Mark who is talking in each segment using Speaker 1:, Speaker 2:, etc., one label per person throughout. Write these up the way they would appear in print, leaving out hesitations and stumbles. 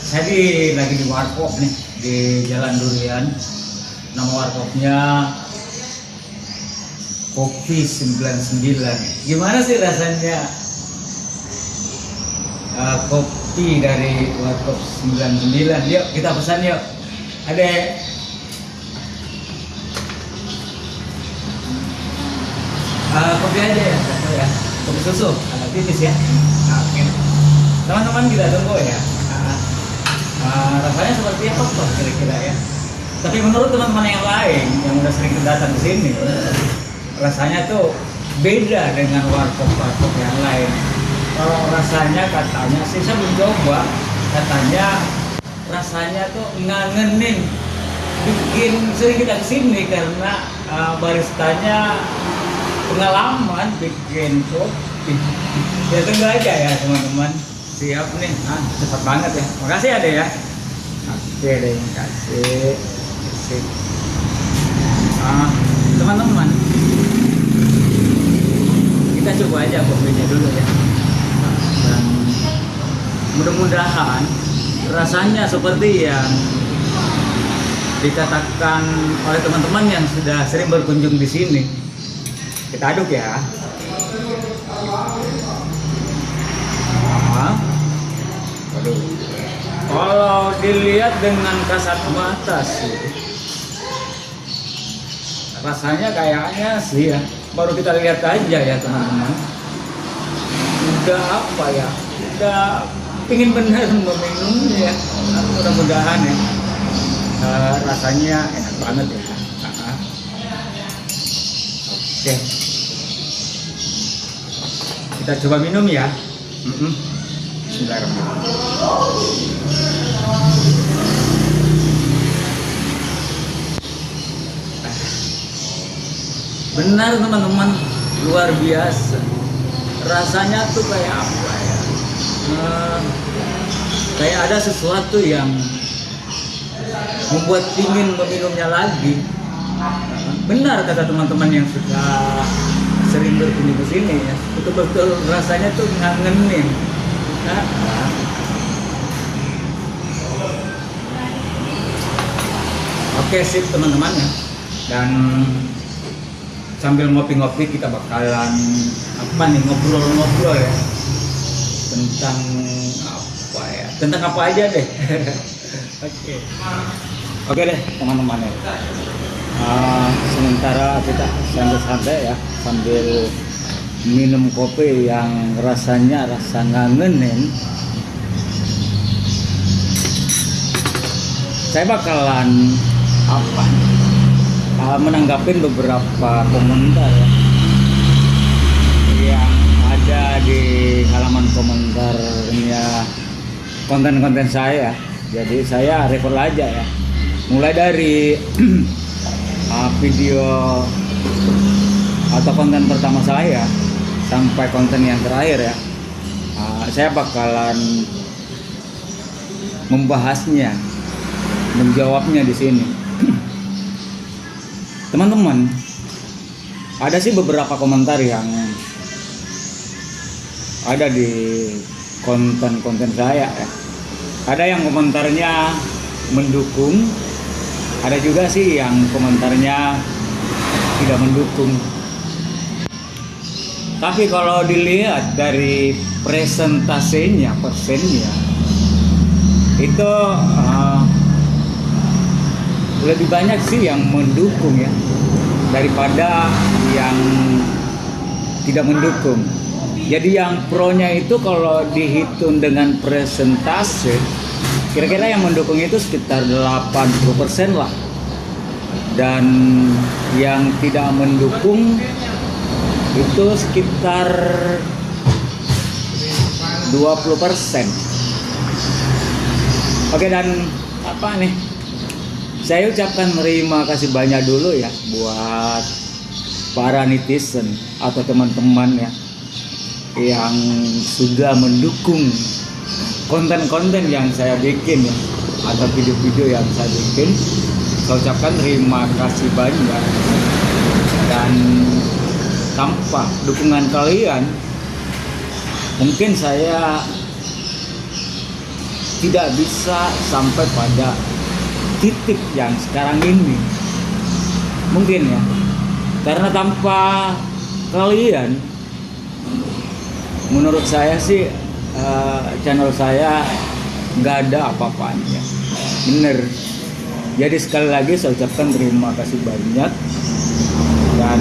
Speaker 1: lagi di warkop nih di Jalan Durian. Nama warkopnya Kopi 99. Gimana sih rasanya kopi dari warkop 99? Yuk kita pesan yuk. Ada kopi aja ya, satu ya. Kopi susu, agak tipis ya. Oke. Teman-teman kita tunggu ya. Rasanya seperti apa tuh kira-kira ya? Tapi menurut teman-teman yang lain yang udah sering datang ke sini, rasanya tuh beda dengan warkop-warkop yang lain. Kalau rasanya katanya sih saya belum coba, katanya rasanya tuh ngangenin, bikin sering kita kesini karena baristanya pengalaman bikin kopi. Ya tunggu aja ya teman-teman. Siap nih, cepat banget ya. Makasih ada ya. Oke deh, makasih. Sip. Teman-teman, kita coba aja kopinya dulu ya. Dan mudah-mudahan rasanya seperti yang dikatakan oleh teman-teman yang sudah sering berkunjung di sini. Kita aduk ya. Waduh. Kalau dilihat dengan kasat mata sih, rasanya kayaknya sih ya, baru kita lihat aja ya teman-teman. Udah apa ya? Udah pingin bener meminumnya ya. Mudah-mudahan ya. Rasanya enak banget ya. Oke. Kita coba minum ya. Bismillahirrahmanirrahim. Benar teman-teman, luar biasa. Rasanya tuh kayak apa ya? Kayak ada sesuatu yang membuat ingin meminumnya lagi. Benar kata teman-teman yang sudah sering berkunjung ke sini ya, betul-betul rasanya tuh ngangenin. Oke sip teman-teman ya. Dan sambil ngopi-ngopi kita bakalan apa nih, ngobrol-ngobrol ya tentang apa ya, tentang apa aja deh. Oke deh teman-teman ya. Sementara kita santai-santai ya sambil minum kopi yang rasanya rasa ngangenin, saya bakalan apa menanggapin beberapa komentar ya, yang ada di halaman komentarnya konten-konten saya. Jadi saya record aja ya, mulai dari video atau konten pertama saya sampai konten yang terakhir ya. Saya bakalan membahasnya, menjawabnya di sini. Teman-teman, ada sih beberapa komentar yang ada di konten-konten saya ya. Ada yang komentarnya mendukung, ada juga sih yang komentarnya tidak mendukung. Tapi kalau dilihat dari persennya itu lebih banyak sih yang mendukung ya daripada yang tidak mendukung. Jadi yang pro-nya itu kalau dihitung dengan presentase, kira-kira yang mendukung itu sekitar 80% lah. Dan yang tidak mendukung itu sekitar 20%. Oke, dan apa nih? Saya ucapkan terima kasih banyak dulu ya buat para netizen atau teman-teman ya yang sudah mendukung konten-konten yang saya bikin ya, atau video-video yang saya bikin. Saya ucapkan terima kasih banyak, dan tanpa dukungan kalian mungkin saya tidak bisa sampai pada titik yang sekarang ini. Mungkin ya, karena tanpa kalian, menurut saya sih channel saya nggak ada apa-apanya. Bener. Jadi sekali lagi saya ucapkan terima kasih banyak, dan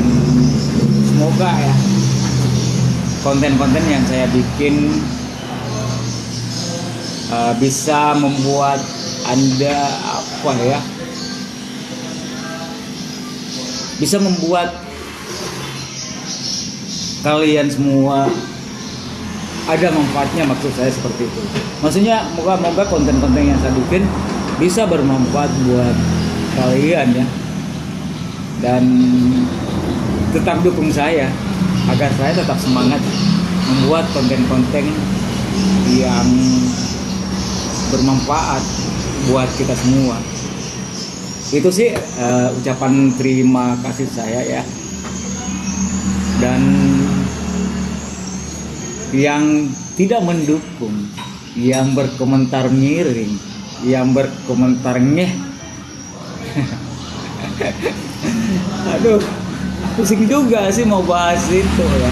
Speaker 1: semoga ya konten-konten yang saya bikin bisa membuat Anda bisa membuat kalian semua ada manfaatnya, maksud saya seperti itu. Maksudnya moga-moga konten-konten yang saya bikin bisa bermanfaat buat kalian ya. Dan tetap dukung saya agar saya tetap semangat membuat konten-konten yang bermanfaat buat kita semua. Itu sih ucapan terima kasih saya ya. Dan yang tidak mendukung, yang berkomentar miring, yang berkomentar ngeh, aduh, pusing juga sih mau bahas itu ya.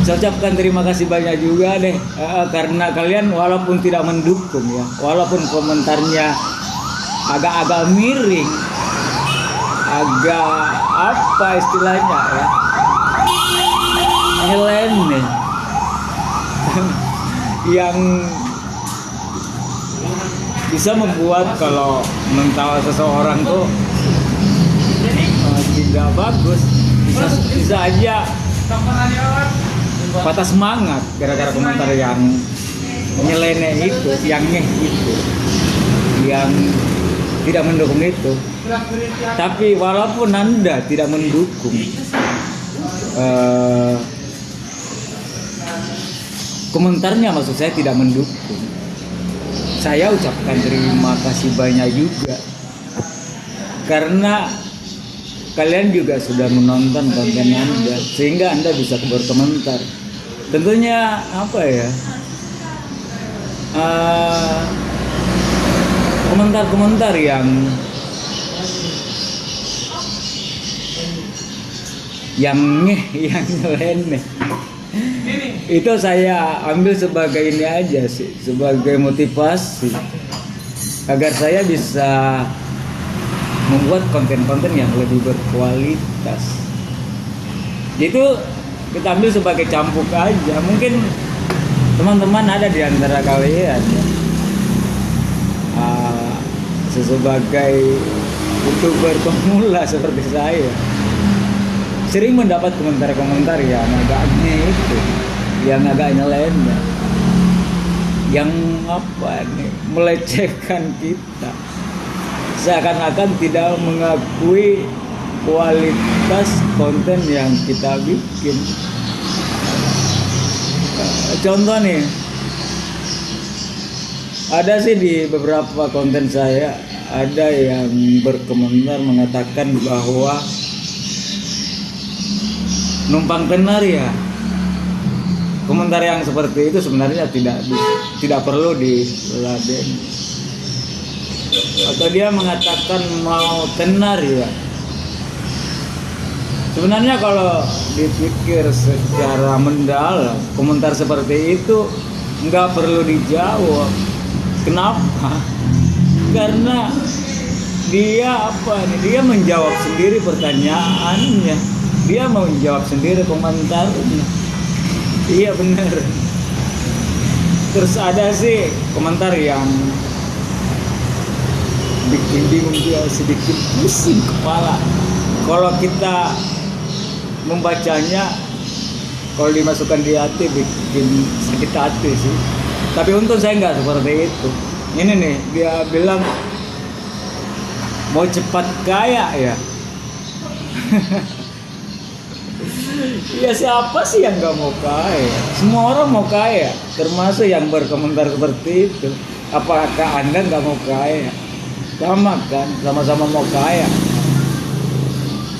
Speaker 1: Saya ucapkan terima kasih banyak juga deh, karena kalian walaupun tidak mendukung ya, walaupun komentarnya agak-agak miring, agak apa istilahnya ya, nyeleneh, yang bisa membuat kalau mental seseorang tuh tidak bagus, bisa aja patah semangat gara-gara komentar yang nyeleneh itu, yang ngeh itu, yang tidak mendukung itu. Tapi walaupun Anda tidak mendukung, komentarnya maksud saya tidak mendukung, saya ucapkan terima kasih banyak juga, karena kalian juga sudah menonton konten Anda sehingga Anda bisa berkomentar. Tentunya apa ya, komentar-komentar yang ngeh, yang nyeleneh, itu saya ambil sebagai ini aja sih, sebagai motivasi agar saya bisa membuat konten-konten yang lebih berkualitas. Itu kita ambil sebagai campur aja. Mungkin teman-teman ada di antara kalian ya, sebagai YouTuber pemula seperti saya, sering mendapat komentar-komentar yang agaknya itu, yang agak nyeleneh, yang apa nih, melecehkan kita, seakan-akan tidak mengakui kualitas konten yang kita bikin. Contoh nih, ada sih di beberapa konten saya ada yang berkomentar mengatakan bahwa numpang tenar ya. Komentar yang seperti itu sebenarnya tidak perlu diladeni. Atau dia mengatakan mau tenar ya. Sebenarnya kalau dipikir secara mendalam, komentar seperti itu nggak perlu dijawab. Kenapa? Karena dia dia menjawab sendiri pertanyaannya, dia mau menjawab sendiri komentarnya. Iya benar. Terus ada sih komentar yang bikin bingung, dia sedikit pusing kepala kalau kita membacanya. Kalau dimasukkan di hati bikin sakit hati sih. Tapi untung saya nggak seperti itu. Ini nih, dia bilang mau cepat kaya ya. Ya siapa sih yang nggak mau kaya? Semua orang mau kaya, termasuk yang berkomentar seperti itu. Apakah Anda nggak mau kaya? Sama kan, sama-sama mau kaya.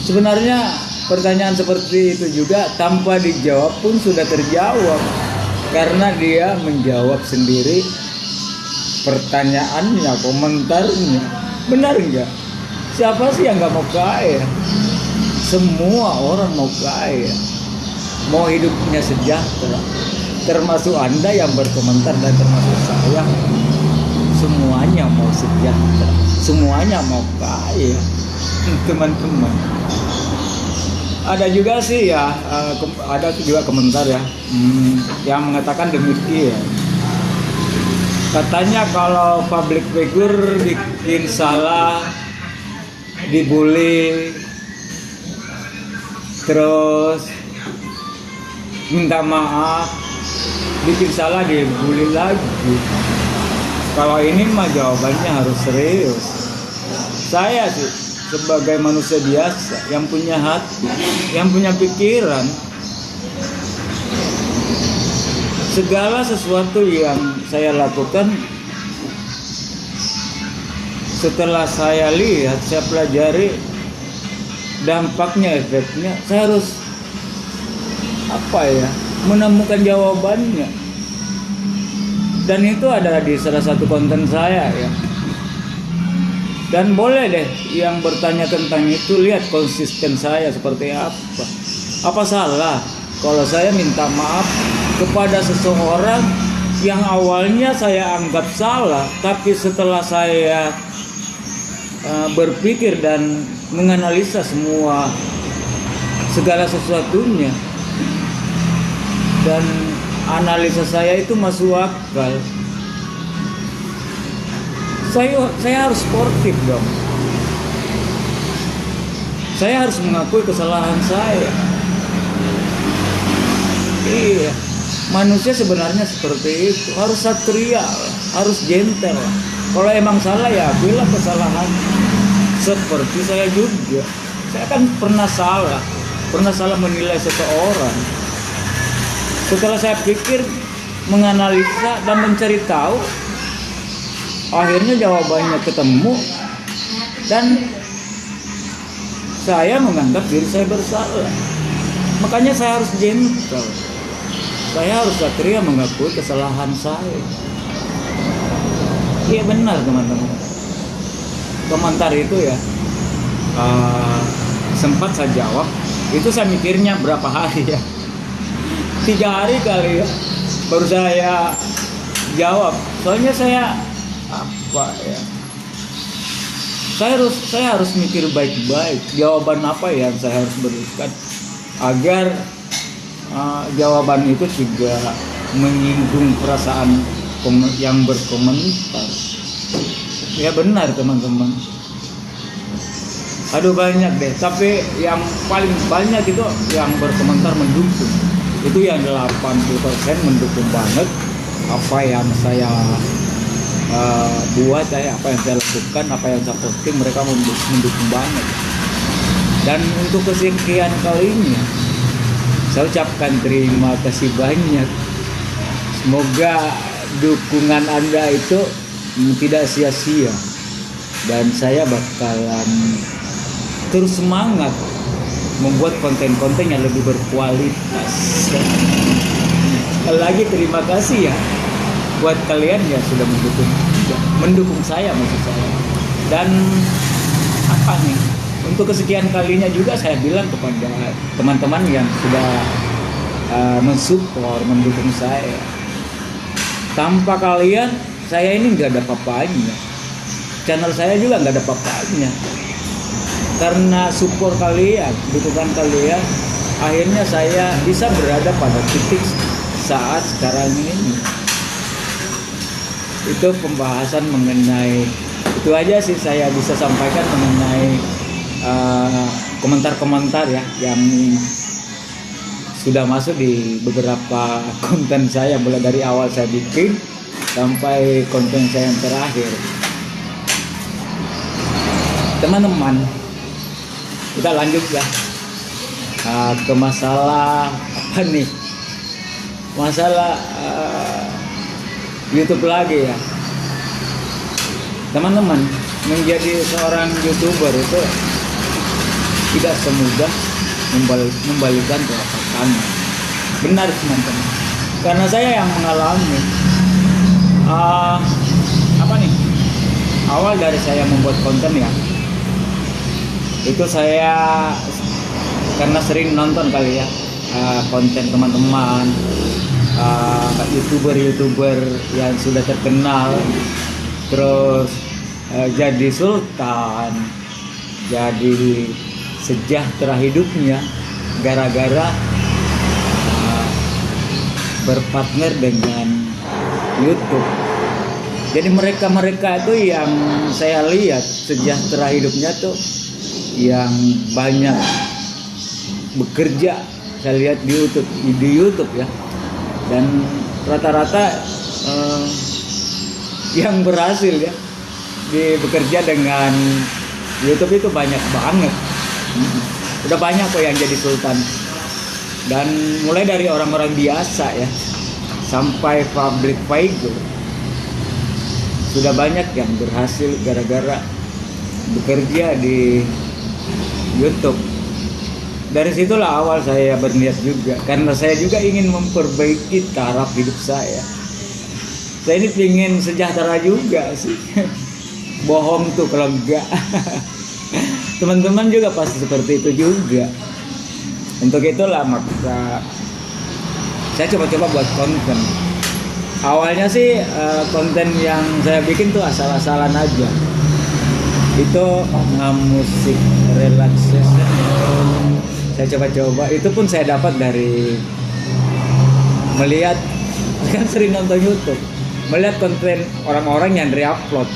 Speaker 1: Sebenarnya pertanyaan seperti itu juga tanpa dijawab pun sudah terjawab, karena dia menjawab sendiri pertanyaannya, komentarnya, benar nggak? Siapa sih yang nggak mau kaya? Semua orang mau kaya, mau hidupnya sejahtera. Termasuk Anda yang berkomentar dan termasuk saya. Semuanya mau sejahtera, semuanya mau kaya, teman-teman. Ada juga sih ya, ada juga komentar ya, yang mengatakan demikian. Katanya kalau public figure bikin salah, dibully, terus minta maaf, bikin salah dibully lagi. Kalau ini mah jawabannya harus serius. Saya sih sebagai manusia biasa yang punya hati, yang punya pikiran, segala sesuatu yang saya lakukan setelah saya lihat, saya pelajari dampaknya, efeknya, saya harus menemukan jawabannya. Dan itu ada di salah satu konten saya ya. Dan boleh deh yang bertanya tentang itu lihat konsisten saya seperti apa. Apa salah kalau saya minta maaf kepada seseorang yang awalnya saya anggap salah, tapi setelah saya berpikir dan menganalisa segala sesuatunya, dan analisa saya itu masuk akal, saya harus sportif dong. Saya harus mengakui kesalahan saya. Iya, manusia sebenarnya seperti itu, harus satria, harus gentle. Kalau emang salah ya akuilah kesalahan. Seperti saya juga, saya kan pernah salah menilai seseorang. Setelah saya pikir, menganalisa dan mencari tahu, akhirnya jawabannya ketemu dan saya menganggap diri saya bersalah. Makanya saya harus gentle. Saya harus satria mengakui kesalahan saya. Iya benar teman-teman. Komentar itu ya sempat saya jawab. Itu saya mikirnya berapa hari ya? 3 hari kali ya baru saya jawab. Soalnya saya saya harus mikir baik-baik jawaban apa yang saya harus berikan agar jawaban itu tidak menyinggung perasaan yang berkomentar. Ya benar teman-teman. Aduh banyak deh, tapi yang paling banyak itu yang berkomentar mendukung. Itu yang 80% mendukung banget apa yang saya buat, apa yang saya lakukan, apa yang saya posting, mereka mendukung banget. Dan untuk kesekian kalinya saya ucapkan terima kasih banyak. Semoga dukungan Anda itu tidak sia-sia dan saya bakalan terus semangat membuat konten-konten yang lebih berkualitas. Lagi terima kasih ya buat kalian yang sudah mendukung saya maksud saya. Dan untuk kesekian kalinya juga saya bilang kepada teman-teman yang sudah mensupport, mendukung saya. Tanpa kalian saya ini nggak ada apa-apanya. Channel saya juga nggak ada apa-apanya. Karena support kalian, dukungan kalian, akhirnya saya bisa berada pada titik saat sekarang ini. Itu pembahasan mengenai, itu aja sih saya bisa sampaikan mengenai komentar-komentar ya yang sudah masuk di beberapa konten saya, mulai dari awal saya bikin sampai konten saya yang terakhir. Teman-teman, kita lanjut ya ke masalah masalah YouTube lagi ya. Teman-teman, menjadi seorang YouTuber itu tidak semudah membalikan telapak tangan. Benar teman-teman, karena saya yang mengalami awal dari saya membuat konten ya, itu saya karena sering nonton kali ya konten teman-teman, youtuber yang sudah terkenal, terus jadi sultan, jadi sejahtera hidupnya gara-gara berpartner dengan YouTube. Jadi mereka itu yang saya lihat sejahtera hidupnya tuh yang banyak bekerja, saya lihat di YouTube ya, dan rata-rata yang berhasil ya bekerja dengan YouTube itu banyak banget. Udah banyak kok yang jadi sultan, dan mulai dari orang-orang biasa ya sampai public figure sudah banyak yang berhasil gara-gara bekerja di YouTube. Dari situlah awal saya berniat juga, karena saya juga ingin memperbaiki taraf hidup saya. Saya ini ingin sejahtera juga sih. Bohong tuh kalau enggak. Teman-teman juga pasti seperti itu juga. Untuk itulah maka saya coba-coba buat konten. Awalnya sih konten yang saya bikin tuh asal-asalan aja. Itu musik relaxation. Saya coba-coba. Itu pun saya dapat dari melihat, kan sering nonton YouTube, melihat konten orang-orang yang re-upload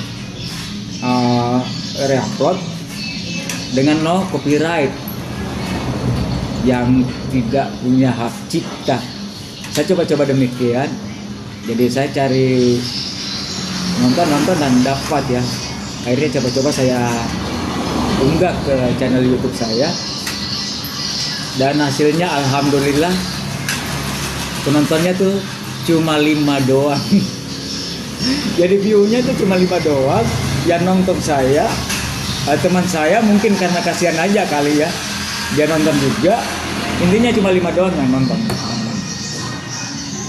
Speaker 1: dengan no copyright, yang tidak punya hak cipta. Saya coba-coba demikian. Jadi saya cari nonton dan dapat ya. Akhirnya coba-coba saya unggah ke channel YouTube saya, dan hasilnya alhamdulillah penontonnya tuh cuma 5 doang. Jadi view-nya tuh cuma 5 doang. Yang nonton saya teman saya, mungkin karena kasihan aja kali ya, dia nonton juga. Intinya cuma 5 doang yang nonton.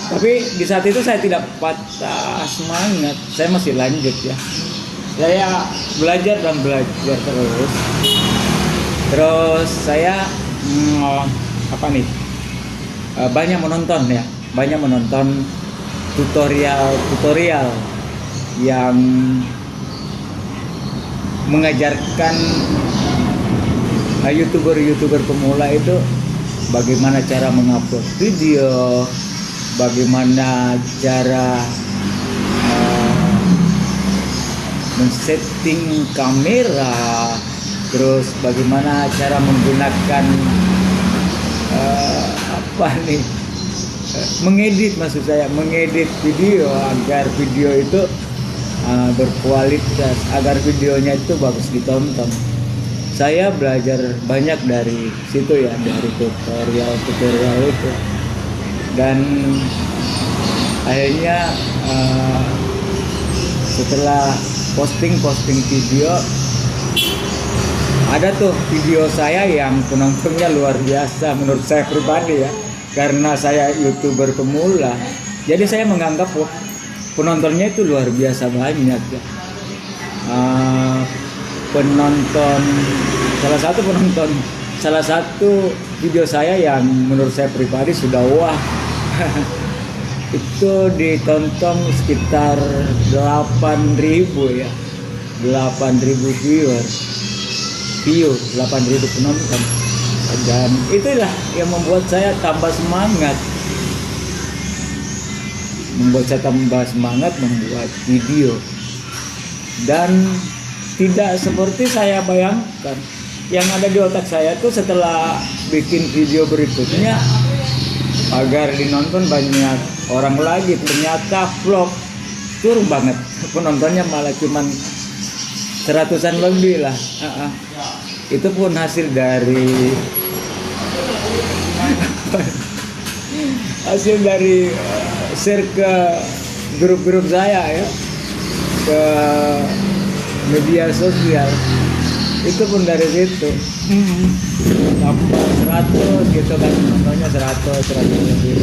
Speaker 1: Tapi di saat itu saya tidak patah semangat, saya masih lanjut ya. Saya belajar terus saya banyak menonton tutorial yang mengajarkan youtuber pemula itu bagaimana cara mengupload video, bagaimana cara men-setting kamera, terus bagaimana cara menggunakan mengedit video agar video itu berkualitas, agar videonya itu bagus ditonton. Saya belajar banyak dari situ ya, dari tutorial itu, dan akhirnya setelah posting video, ada tuh video saya yang penontonnya luar biasa menurut saya pribadi ya, karena saya YouTuber pemula. Jadi saya menganggap penontonnya itu luar biasa banyak ya. Salah satu video saya yang menurut saya pribadi sudah wah. Itu ditonton sekitar 8.000 ya, 8.000 view 8.000 penonton, dan itulah yang membuat saya tambah semangat membuat video. Dan tidak seperti saya bayangkan, yang ada di otak saya tuh setelah bikin video berikutnya agar dinonton banyak orang lagi, ternyata vlog turun banget penontonnya, malah cuman 100-an lebih lah. Itu pun hasil dari share ke grup-grup saya ya, ke media sosial. Itu pun dari situ sampai 100 gitu kan, nontonnya 100 lebih.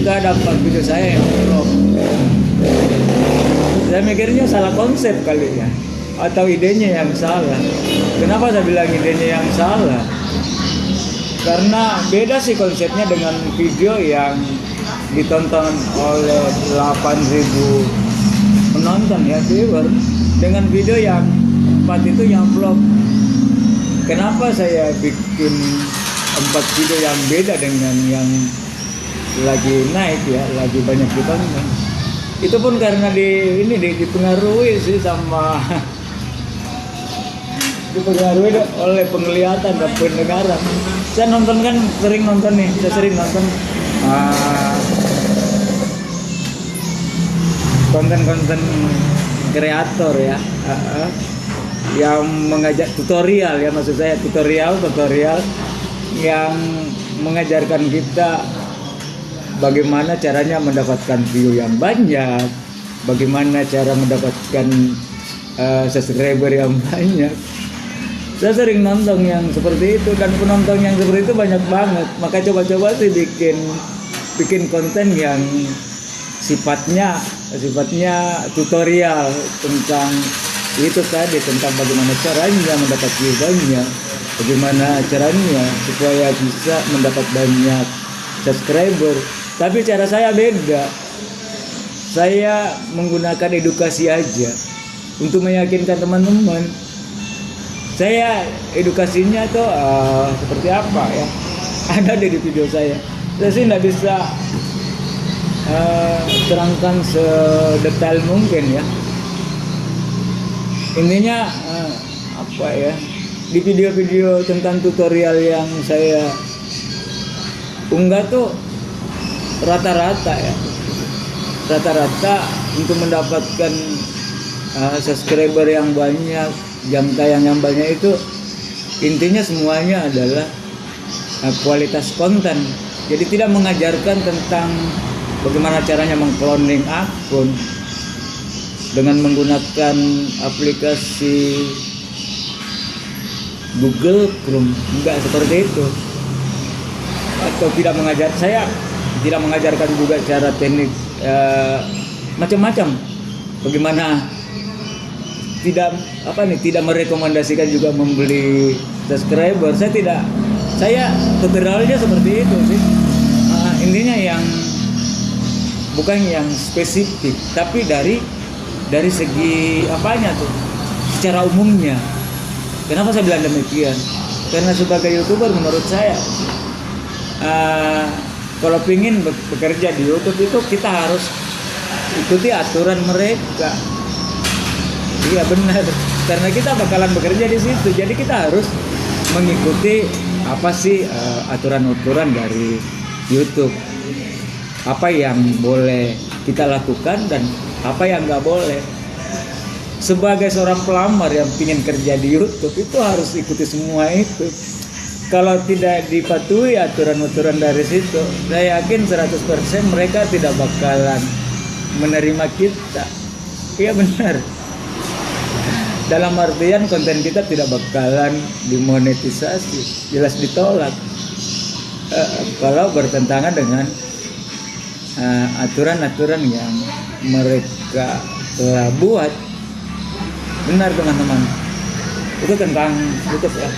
Speaker 1: Itu ada 4 video saya yang vlog. Saya mikirnya salah konsep kali ya. atau idenya yang salah. Kenapa saya bilang idenya yang salah? Karena beda sih konsepnya dengan video yang ditonton oleh 8.000 penonton ya, viewer, dengan video yang 4 itu yang vlog. Kenapa saya bikin 4 video yang beda dengan yang lagi naik ya, lagi banyak ditonton? Itu pun karena dipengaruhi sih sama dipengaruhi oleh penglihatan dan pendengaran. Saya nonton kan sering nonton nih, saya sering nonton konten-konten kreator ya, yang mengajak tutorial ya, maksud saya tutorial yang mengajarkan kita bagaimana caranya mendapatkan view yang banyak, bagaimana cara mendapatkan subscriber yang banyak. Saya sering nonton yang seperti itu, dan penonton yang seperti itu banyak banget. Maka coba-coba sih bikin konten yang sifatnya tutorial tentang itu tadi, tentang bagaimana caranya mendapat view banyak, bagaimana caranya supaya bisa mendapat banyak subscriber. Tapi cara saya beda. Saya menggunakan edukasi aja untuk meyakinkan teman-teman. Saya edukasinya tuh seperti apa ya? Ada di video saya. Saya sih nggak bisa terangkan sedetail mungkin ya. Intinya apa ya? Di video-video tentang tutorial yang saya unggah tuh rata-rata untuk mendapatkan subscriber yang banyak, jam tayang yang banyak, itu intinya semuanya adalah kualitas konten. Jadi tidak mengajarkan tentang bagaimana caranya mengcloning akun dengan menggunakan aplikasi Google Chrome, enggak seperti itu. Atau saya tidak mengajarkan juga cara teknik macam-macam, bagaimana tidak merekomendasikan juga membeli subscriber. Saya tutorialnya seperti itu sih. Intinya yang bukan yang spesifik, tapi dari segi apanya tuh, secara umumnya. Kenapa saya bilang demikian? Karena sebagai YouTuber menurut saya, kalau ingin bekerja di YouTube itu kita harus ikuti aturan mereka. Iya benar, karena kita bakalan bekerja di situ, jadi kita harus mengikuti apa sih aturan-aturan dari YouTube. Apa yang boleh kita lakukan dan apa yang nggak boleh. Sebagai seorang pelamar yang ingin kerja di YouTube itu harus ikuti semua itu. Kalau tidak dipatuhi aturan-aturan dari situ, saya yakin 100% mereka tidak bakalan menerima kita. Iya benar. Dalam artian konten kita tidak bakalan dimonetisasi, jelas ditolak kalau bertentangan dengan aturan-aturan yang mereka telah buat. Benar teman-teman, itu tentang YouTube ya.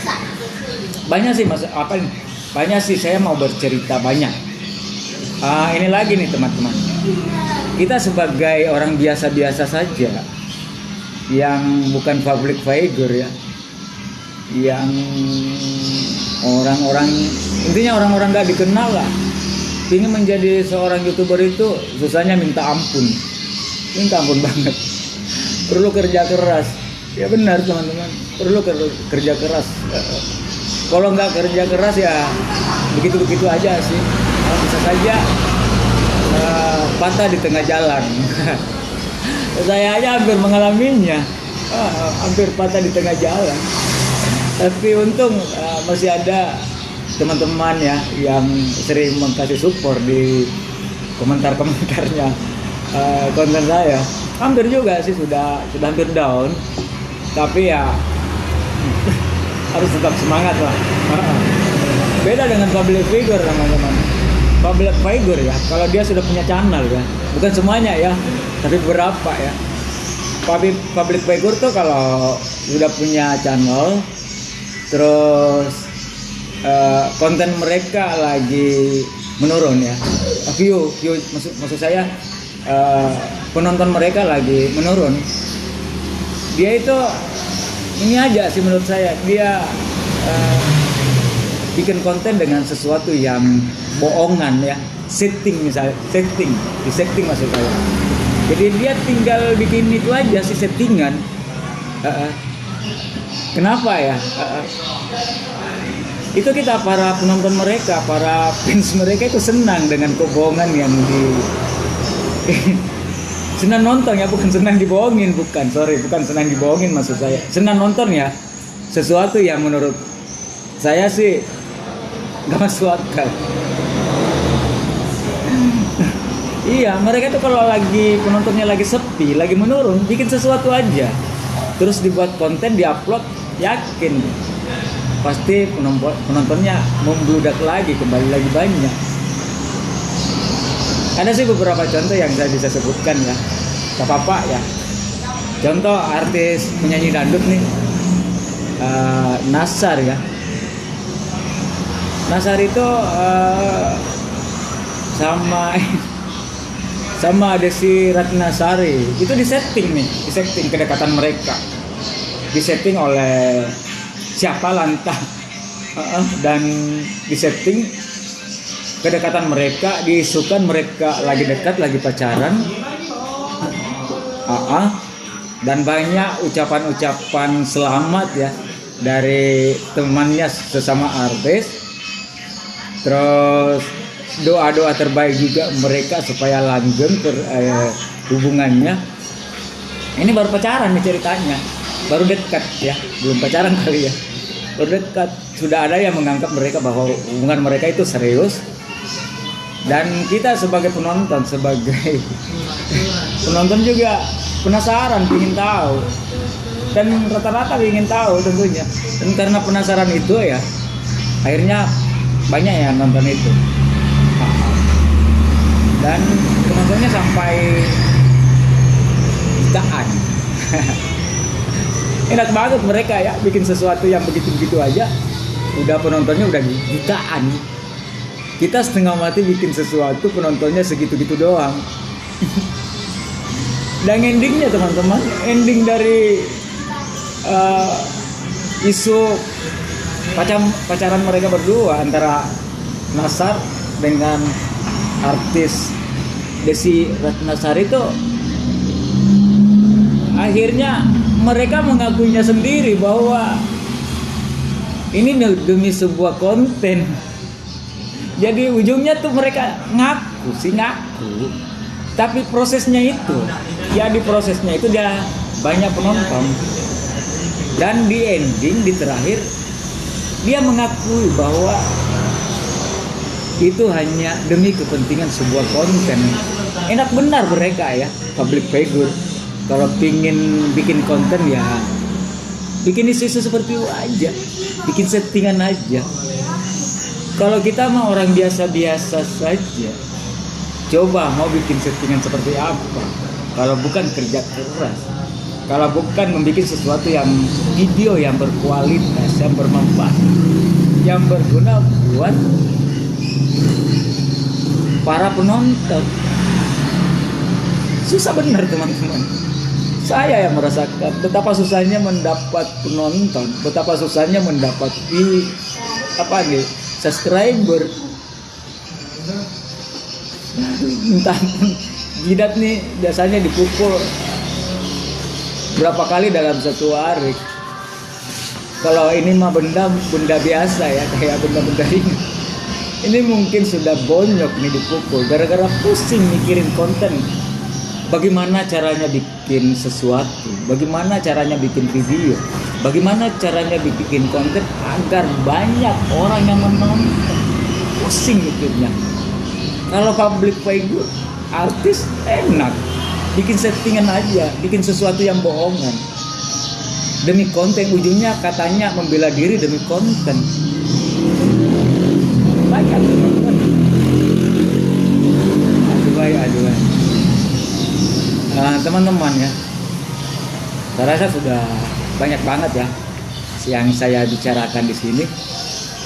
Speaker 1: Banyak sih saya mau bercerita banyak. Ini lagi nih teman-teman, kita sebagai orang biasa-biasa saja yang bukan public figure ya, yang intinya orang-orang nggak dikenal lah, ingin menjadi seorang YouTuber itu susahnya minta ampun banget. Perlu kerja keras. Ya benar teman-teman, perlu kerja keras. Kalau nggak kerja keras ya begitu-begitu aja sih. Bisa saja patah di tengah jalan. Saya aja hampir mengalaminya, hampir patah di tengah jalan. Tapi untung masih ada teman-teman ya yang sering mengkasih support di komentar-komentarnya konten saya. Hampir juga sih sudah hampir down, tapi ya harus tetap semangat lah. Beda dengan public figure teman-teman. Public figure ya, kalau dia sudah punya channel ya, bukan semuanya ya, tapi beberapa ya. public figure tuh kalau udah punya channel, terus konten mereka lagi menurun ya, view maksud saya, penonton mereka lagi menurun, dia itu ini aja sih menurut saya, dia bikin konten dengan sesuatu yang bohongan ya, setting maksud saya. Jadi dia tinggal bikin itu aja sih, settingan. Kenapa ya? Itu kita para penonton mereka, para fans mereka itu senang dengan kebohongan yang senang nonton ya, bukan senang dibohongin, bukan senang dibohongin maksud saya. Senang nonton ya, sesuatu yang menurut saya sih nggak masuk akal. Iya, mereka tuh kalau lagi penontonnya lagi sepi, lagi menurun, bikin sesuatu aja, terus dibuat konten, diupload, yakin pasti penontonnya membludak lagi, kembali lagi banyak. Ada sih beberapa contoh yang saya bisa sebutkan ya, gak apa-apa ya. Contoh artis penyanyi dangdut nih, Nassar ya. Nassar itu sama Desi Ratnasari itu disetting kedekatan mereka, disetting oleh siapa lantah, dan disetting kedekatan mereka, diisukan mereka lagi dekat, lagi pacaran, dan banyak ucapan-ucapan selamat ya dari temannya sesama artis, terus doa-doa terbaik juga mereka supaya langgeng hubungannya. Ini baru pacaran nih ceritanya, baru dekat ya, belum pacaran kali ya, baru dekat. Sudah ada yang menganggap mereka bahwa hubungan mereka itu serius, dan kita sebagai penonton juga penasaran, ingin tahu, dan rata-rata ingin tahu tentunya. Dan karena penasaran itu ya, akhirnya banyak yang nonton itu, dan penontonnya sampai jutaan. Enak banget mereka ya, bikin sesuatu yang begitu-begitu aja udah penontonnya udah jutaan. Kita setengah mati bikin sesuatu, penontonnya segitu-gitu doang. Dan endingnya teman-teman, ending dari isu pacaran mereka berdua antara Nassar dengan artis Desi Ratnasari itu, akhirnya mereka mengakuinya sendiri bahwa ini demi sebuah konten. Jadi ujungnya tuh mereka ngaku, tapi prosesnya itu, ya di prosesnya itu dia banyak penonton, dan di ending, di terakhir dia mengakui bahwa itu hanya demi kepentingan sebuah konten. Enak benar mereka ya, public figure. Kalau pingin bikin konten ya bikin isu-isu seperti itu aja, bikin settingan aja. Kalau kita mah orang biasa-biasa saja, coba mau bikin settingan seperti apa? Kalau bukan kerja keras, kalau bukan membuat sesuatu yang video yang berkualitas, yang bermanfaat, yang berguna buat para penonton. Susah benar teman-teman. Saya yang merasakan betapa susahnya mendapat penonton, betapa susahnya mendapat subscriber. Entah jidat nih biasanya dipukul berapa kali dalam satu hari. Kalau ini mah benda biasa ya, kayak benda-benda ini. Ini mungkin sudah bonyok nih dipukul gara-gara pusing mikirin konten. Bagaimana caranya bikin sesuatu, bagaimana caranya bikin video, bagaimana caranya bikin konten agar banyak orang yang menonton. Pusing mikirnya. Kalau public figure, artis enak, bikin settingan aja, bikin sesuatu yang bohongan demi konten, ujungnya katanya membela diri demi konten. Banyak teman-teman. Aduh. Teman-teman ya, Saya rasa sudah banyak banget ya yang saya bicarakan di sini,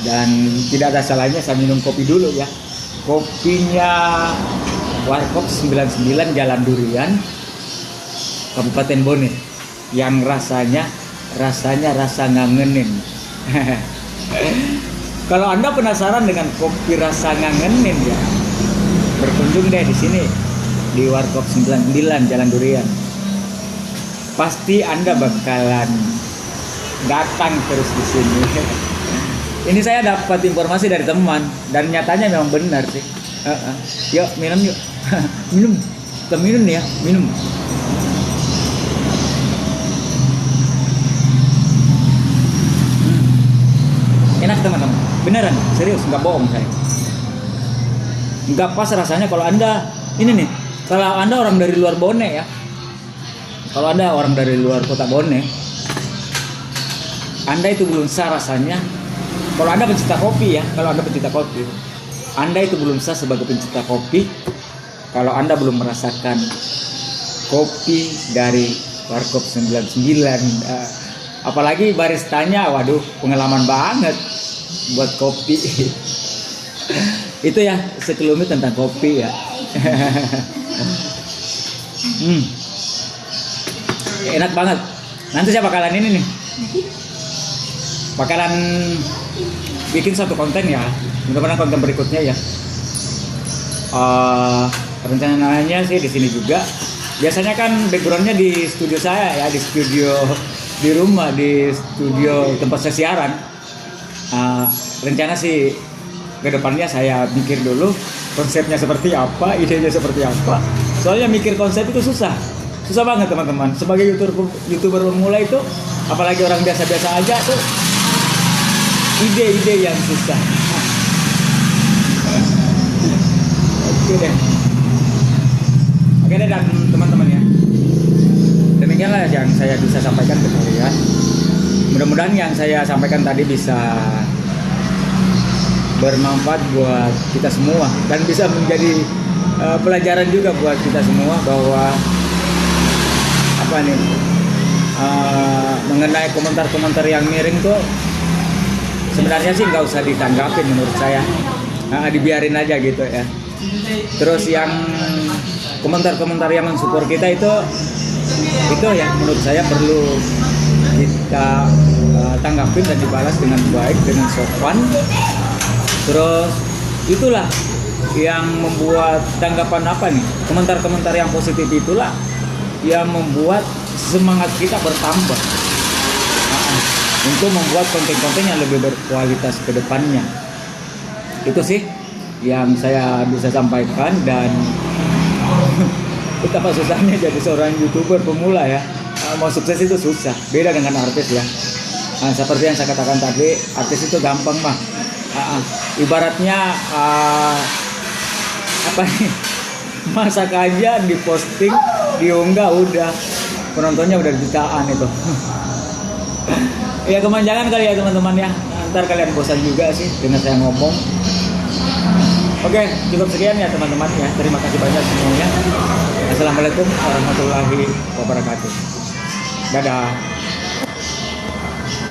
Speaker 1: dan tidak ada salahnya saya minum kopi dulu ya. Kopinya Warkop 99 Jalan Durian, Kabupaten Bone, yang rasanya rasa ngangenin. Kalau Anda penasaran dengan kopi rasa ngangenin ya, berkunjung deh di sini di Warkop 99 Jalan Durian. Pasti Anda bakalan datang terus di sini. Ini saya dapat informasi dari teman dan nyatanya memang benar sih. Yuk minum yuk. Minum. Kita minum nih ya, minum. Enak teman-teman, beneran, serius, nggak bohong saya. Nggak pas rasanya kalau Anda ini nih, kalau Anda orang dari luar Bone ya, kalau Anda orang dari luar kota Bone, Anda itu belum sah rasanya. Kalau Anda pencinta kopi ya, kalau Anda pencinta kopi, Anda itu belum sah sebagai pencinta kopi kalau Anda belum merasakan kopi dari Warkop 99. Apalagi baristanya, waduh, pengalaman banget buat kopi. Itu ya sekelumit tentang kopi ya. Enak banget. Nanti saya bakalan ini nih, bakalan bikin satu konten ya, mudah-mudahan konten berikutnya ya. Rencananya sih di sini juga. Biasanya kan backgroundnya di studio saya ya, di studio di rumah, di studio tempat saya siaran. Rencana sih kedepannya saya mikir dulu konsepnya seperti apa, idenya seperti apa. Soalnya mikir konsep itu susah banget teman-teman. Sebagai youtuber pemula itu, apalagi orang biasa-biasa aja tuh, ide-ide yang susah. Oke deh dan teman-teman ya, demikianlah yang saya bisa sampaikan ke kalian. Mudah-mudahan yang saya sampaikan tadi bisa bermanfaat buat kita semua dan bisa menjadi pelajaran juga buat kita semua bahwa mengenai komentar-komentar yang miring tuh sebenarnya sih nggak usah ditanggapin menurut saya. Dibiarin aja gitu ya. Terus yang komentar-komentar yang mensupport kita itu ya menurut saya perlu kita tanggapin dan dibalas dengan baik, dengan sopan. Terus itulah yang membuat tanggapan komentar-komentar yang positif itulah yang membuat semangat kita bertambah untuk membuat konten-konten yang lebih berkualitas ke depannya. Itu sih yang saya bisa sampaikan. Dan betapa susahnya jadi seorang YouTuber pemula ya. Mau sukses itu susah, beda dengan artis ya. Seperti yang saya katakan tadi, artis itu gampang mah. Ibaratnya masak aja, diposting, diunggah, udah penontonnya udah jutaan itu. Ya kemanjangan kali ya teman-teman ya. Ntar kalian bosan juga sih dengan saya ngomong. Oke, cukup sekian ya teman-teman ya. Terima kasih banyak semuanya. Assalamualaikum warahmatullahi wabarakatuh. Dadah.